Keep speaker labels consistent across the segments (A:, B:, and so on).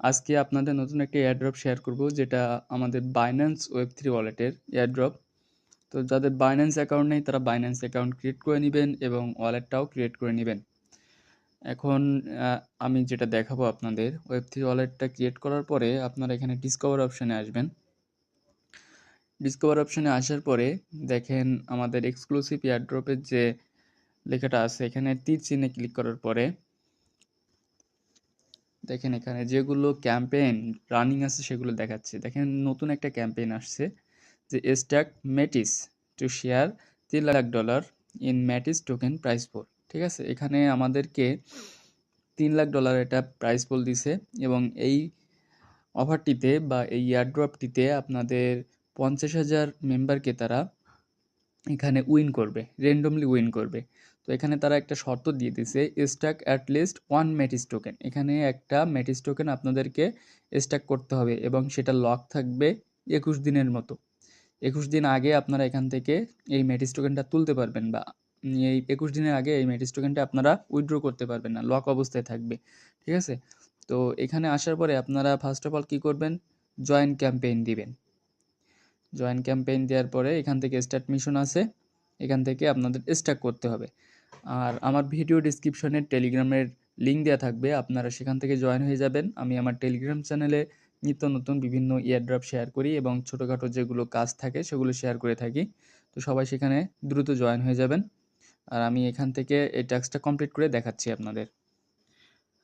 A: আজকে আপনাদের নতুন একটা এয়ারড্রপ শেয়ার করব, যেটা আমাদের বাইন্যান্স ওয়েব3 ওয়ালেটের এয়ারড্রপ। তো যাদের বাইন্যান্স অ্যাকাউন্ট নেই তারা বাইন্যান্স অ্যাকাউন্ট ক্রিয়েট করে নেবেন এবং ওয়ালেটটাও ক্রিয়েট করে নেবেন। এখন আমি যেটা দেখাবো আপনাদের, ওয়েব3 ওয়ালেটটা ক্রিয়েট করার পরে আপনারা এখানে ডিসকভার অপশানে আসবেন। ডিসকভার অপশানে আসার পরে দেখেন আমাদের এক্সক্লুসিভ এয়ারড্রপের যে লেখাটা আছে, এখানে তীর চিহ্নে ক্লিক করার পরে দেখেন এখানে যেগুলো ক্যাম্পেইন রানিং আছে সেগুলো দেখাচ্ছে। দেখেন নতুন একটা ক্যাম্পেইন আসছে যে stake Metis to share $3 lakh in Metis token price pool. ঠিক আছে, এখানে আমাদেরকে $3 লাখ এটা প্রাইস পোল দিছে এবং এই অফারটিতে বা এই এয়ারড্রপটিতে আপনাদের 50,000 মেম্বারকে তারা এখানে উইন করবে, র্যান্ডমলি উইন করবে। তো এখানে তারা একটা শর্ত দিয়ে দিছে, স্ট্যাক অ্যাট লিস্ট 1 মেটিস টোকেন। এখানে একটা মেটিস টোকেন আপনাদেরকে স্ট্যাক করতে হবে এবং সেটা লক থাকবে 21 দিনের মতো। 21 দিন আগে আপনারা এখান থেকে এই মেটিস টোকেনটা তুলতে পারবেন, বা এই 21 দিনের আগে এই মেটিস টোকেনটা আপনারা উইথড্র করতে পারবেন না, লক অবস্থায় থাকবে। ঠিক আছে, তো এখানে আসার পরে আপনারা ফার্স্ট অফ অল কী করবেন, জয়েন ক্যাম্পেইন দিবেন। জয়েন ক্যাম্পেইন দেওয়ার পরে এখান থেকে স্টার্ট মিশন আছে, এখান থেকে আপনাদের স্টার্ট করতে হবে। আর আমার ভিডিও ডিসক্রিপশনে টেলিগ্রামের লিঙ্ক দেওয়া থাকবে, আপনারা সেখান থেকে জয়েন হয়ে যাবেন। আমি আমার টেলিগ্রাম চ্যানেলে নিত্য নতুন বিভিন্ন ইয়ারড্রপ শেয়ার করি এবং ছোটোখাটো যেগুলো কাজ থাকে সেগুলো শেয়ার করে থাকি। তো সবাই সেখানে দ্রুত জয়েন হয়ে যাবেন। আর আমি এখান থেকে এই টাস্কটা কমপ্লিট করে দেখাচ্ছি আপনাদের।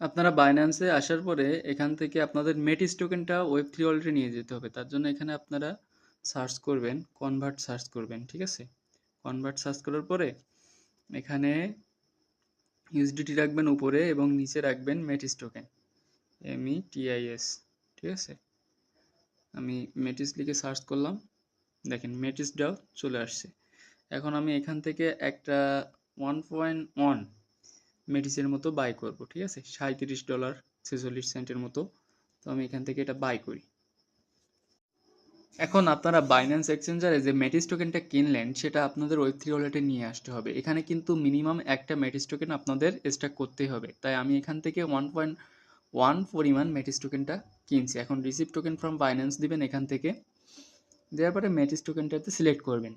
A: আপনারা বাইন্যান্সে আসার পরে এখান থেকে আপনাদের মেটিস টোকেনটা ওয়েব3 ওয়ালেটে নিয়ে যেতে হবে। তার জন্য এখানে আপনারা সার্চ করবেন, কনভার্ট সার্চ করবেন। ঠিক আছে, কনভার্ট সার্চ করার পরে এখানে ইউএসডিটি রাখবেন উপরে এবং নিচে রাখবেন মেটিস টোকেন, METIS। ঠিক আছে, আমি মেটিস লিখে সার্চ করলাম, দেখেন মেটিসটাও চলে আসছে। এখন আমি এখান থেকে একটা 1.1 মেডিসের মতো বাই করব। ঠিক আছে, $37.46 মতো। তো আমি এখান থেকে এটা বাই করি। এখন আপনারা বাইন্যান্স এক্সচেঞ্জারে যে মেটিস টোকেনটা কিনলেন সেটা আপনাদের ওয়েব3 ওয়ালেটে নিয়ে আসতে হবে। এখানে কিন্তু মিনিমাম একটা মেটিস টোকেন আপনাদের স্ট্যাক করতেই হবে। তাই আমি এখান থেকে 1.1 পরিমাণ মেটিস টোকেনটা কিনছি। এখন রিসিভ টোকেন ফ্রম বাইন্যান্স দিবেন এখান থেকে, দেওয়ার পরে মেটিস টোকেনটাতে সিলেক্ট করবেন।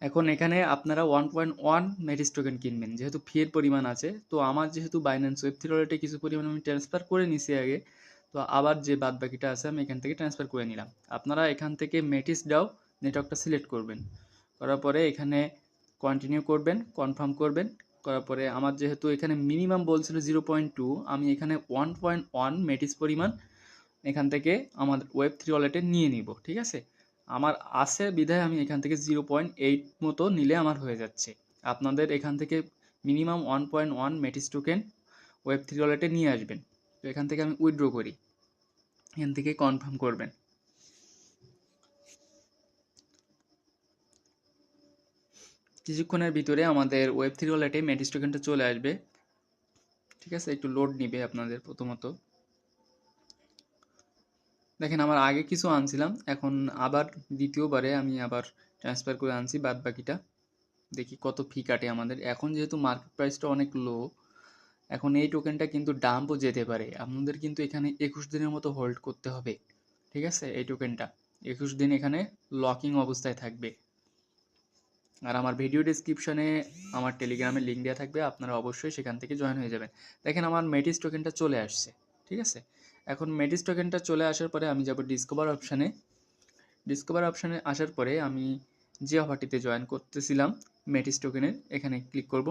A: এখন এখানে আপনারা 1.1 মেটিস টোকেন কিনবেন, যেহেতু ফির পরিমাণ আছে। তো আমার যেহেতু বাইন্যান্স ওয়েব3 ওয়ালেটে কিছু পরিমাণ আমি ট্রান্সফার করে নিছি আগে, তো আবার যে বাদ বাকিটা আছে আমি এখান থেকে ট্রান্সফার করে নিলাম। আপনারা এখান থেকে মেটিস ডাও নেটওয়ার্কটা সিলেক্ট করবেন, করার পরে এখানে কন্টিনিউ করবেন, কনফার্ম করবেন। করার পরে আমার যেহেতু এখানে মিনিমাম বলছিল 0.2, আমি এখানে 1.1 মেটিস পরিমাণ এখান থেকে আমার ওয়েব3 ওয়ালেটে নিয়ে নিব। ঠিক আছে, আমার আছে বিধায় আমি এখান থেকে 0.8 মতো নিলে আমার হয়ে যাচ্ছে। আপনাদের এখান থেকে মিনিমাম 1.1 মেটিস টোকেন ওয়েব3 ওয়ালেটে নিয়ে আসবেন। তো এখান থেকে আমি উইথড্র করি, এখান থেকে কনফার্ম করবেন। কিছুক্ষণের ভিতরে আমাদের ওয়েব3 ওয়ালেটে মেটিস টোকেনটা চলে আসবে। ঠিক আছে, একটু লোড নিবে আপনাদের প্রথমত। দেখেন আমার আগে কিছু আনছিলাম, এখন আবার দ্বিতীয়বারে আমি আবার ট্রান্সফার করে আনছি বাদ বাকিটা। দেখি কত ফি কাটে আমাদের। এখন যেহেতু মার্কেট প্রাইসটা অনেক লো, এখন এই টোকেনটা কিন্তু ডাম্পও যেতে পারে। আপনাদের কিন্তু এখানে 21 দিনের মতো হোল্ড করতে হবে। ঠিক আছে, এই টোকেনটা 21 দিন এখানে লকিং অবস্থায় থাকবে। আর আমার ভিডিও ডিসক্রিপশনে আমার টেলিগ্রামের লিঙ্ক দেওয়া থাকবে, আপনারা অবশ্যই সেখান থেকে জয়েন হয়ে যাবেন। দেখেন আমার মেটিস টোকেনটা চলে আসছে। ঠিক আছে, এখন মেটিস টোকেনটা চলে আসার পরে আমি যাব ডিসকভার অপশানে। ডিসকভার অপশানে আসার পরে আমি যে অফারটিতে জয়েন করতেছিলাম মেটিস টোকেনের, এখানে ক্লিক করব।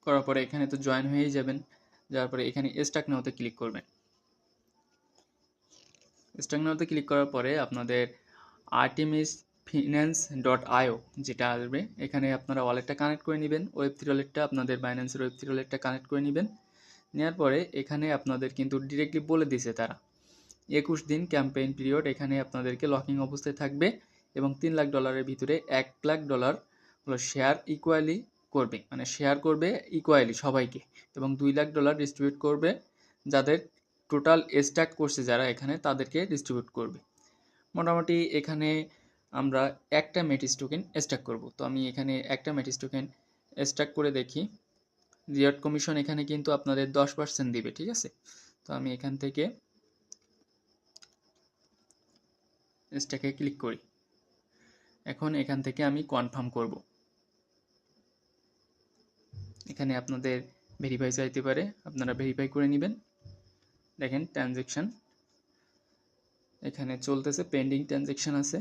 A: করার পরে এখানে তো জয়েন হয়েই যাবেন। যাওয়ার পরে এখানে স্টাক নাওতে ক্লিক করবেন। স্টাক নাওতে ক্লিক করার পরে আপনাদের artemisfinance.io যেটা আসবে, এখানে আপনারা ওয়ালেটটা কানেক্ট করে নেবেন। ওয়েব3 ওয়ালেটটা আপনাদের বাইন্যান্সের ওয়েব3 ওয়ালেটটা কানেক্ট করে নেবেন। নেওয়ার পরে এখানে আপনাদের কিন্তু ডিরেক্টলি বলে দিছে তারা 21 দিন ক্যাম্পেইন পিরিয়ড এখানে আপনাদেরকে লকিং অবস্থায় থাকবে এবং $3 লাখ ভিতরে $1 লাখ হলো শেয়ার ইকুয়ালি করবে, মানে শেয়ার করবে ইকুয়ালি সবাইকে, এবং $2 লাখ ডিস্ট্রিবিউট করবে যাদের টোটাল স্ট্যাক করছে যারা এখানে তাদেরকে ডিস্ট্রিবিউট করবে। মোটামুটি এখানে আমরা একটা মেটিস টোকেন স্ট্যাক করব। তো আমি এখানে একটা মেটিস টোকেন স্ট্যাক করে দেখি। রিওয়ার্ড কমিশন এখানে কিন্তু আপনাদের 10% দিবে, ঠিক আছে। তো আমি এখান থেকে স্ট্যাকে ক্লিক করি। এখন এখান থেকে আমি কনফার্ম করব। এখানে আপনাদের ভেরিফাই চাইতে পারে, আপনারা ভেরিফাই করে নেবেন। দেখেন ট্রানজ্যাকশন এখানে চলতেছে, পেন্ডিং ট্রানজ্যাকশন আছে।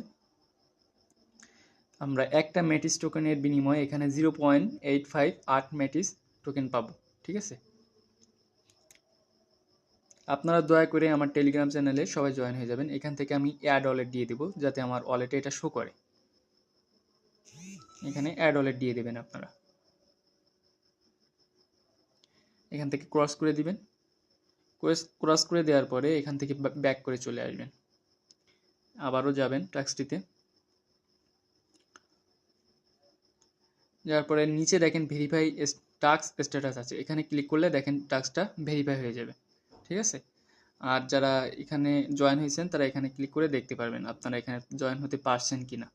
A: আমরা একটা ম্যাটিস টোকেনের বিনিময়ে এখানে 0.858 ম্যাটিস টোকেন পাবো, ঠিক আছে। আপনারা দয়া করে আমার টেলিগ্রাম চ্যানেলে সবাই জয়েন হয়ে যাবেন। এখান থেকে আমি অ্যাড ওয়ালেট দিয়ে দেবো, যাতে আমার ওয়ালেটে এটা শো করে। এখানে অ্যাড ওয়ালেট দিয়ে দেবেন আপনারা। এখান থেকে ক্রস করে দিবেন। ক্রস করে দেওয়ার পরে এখান থেকে ব্যাক করে চলে আসবেন। আবারও যাবেন টাস্কটিতে, যাওয়ার পরে নিচে দেখেন ভেরিফাই টাস্ক স্ট্যাটাস আছে, এখানে ক্লিক করলে দেখেন টাস্কটা ভেরিফাই হয়ে যাবে, ঠিক আছে। আর যারা এখানে জয়েন হয়েছেন তারা এখানে ক্লিক করে দেখতে পারবেন আপনারা এখানে জয়েন হতে পারছেন কিনা।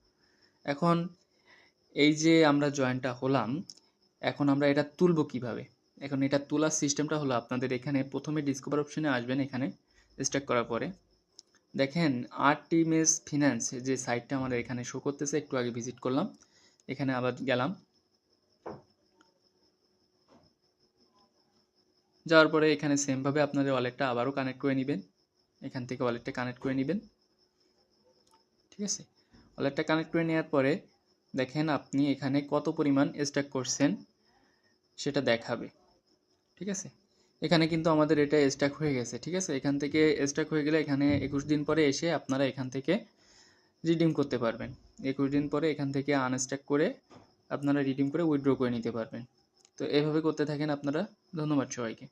A: এখন এই যে আমরা জয়েনটা হলাম, এখন আমরা এটা তুলব কিভাবে। এখন এটা তোলার সিস্টেমটা হলো, আপনাদের এখানে প্রথমে ডিসকভার অপশনে আসবেন। এখানে স্টার্ট করার পরে দেখেন আর্টিমেস ফিন্যান্স যে সাইটটা আমাদের এখানে শো করতেছে, একটু আগে ভিজিট করলাম, এখানে আবার গেলাম। যাওয়ার পরে এখানে সেমভাবে আপনাদের ওয়ালেটটা আবারও কানেক্ট করে নেবেন। এখান থেকে ওয়ালেটটা কানেক্ট করে নেবেন, ঠিক আছে। ওয়ালেটটা কানেক্ট করে নেওয়ার পরে দেখেন আপনি এখানে কত পরিমাণ স্ট্যাক করছেন সেটা দেখাবে, ঠিক আছে। এখানে কিন্তু আমাদের এটা স্ট্যাক হয়ে গেছে, ঠিক আছে। এখান থেকে স্ট্যাক হয়ে গেলে এখানে 21 দিন পরে এসে আপনারা এখান থেকে রিডিম করতে পারবেন। 21 দিন পরে এখান থেকে আনস্ট্যাক করে আপনারা রিডিম করে উইথড্র করে নিতে পারবেন। তো এভাবে করতে থাকেন আপনারা। ধন্যবাদ সবাইকে।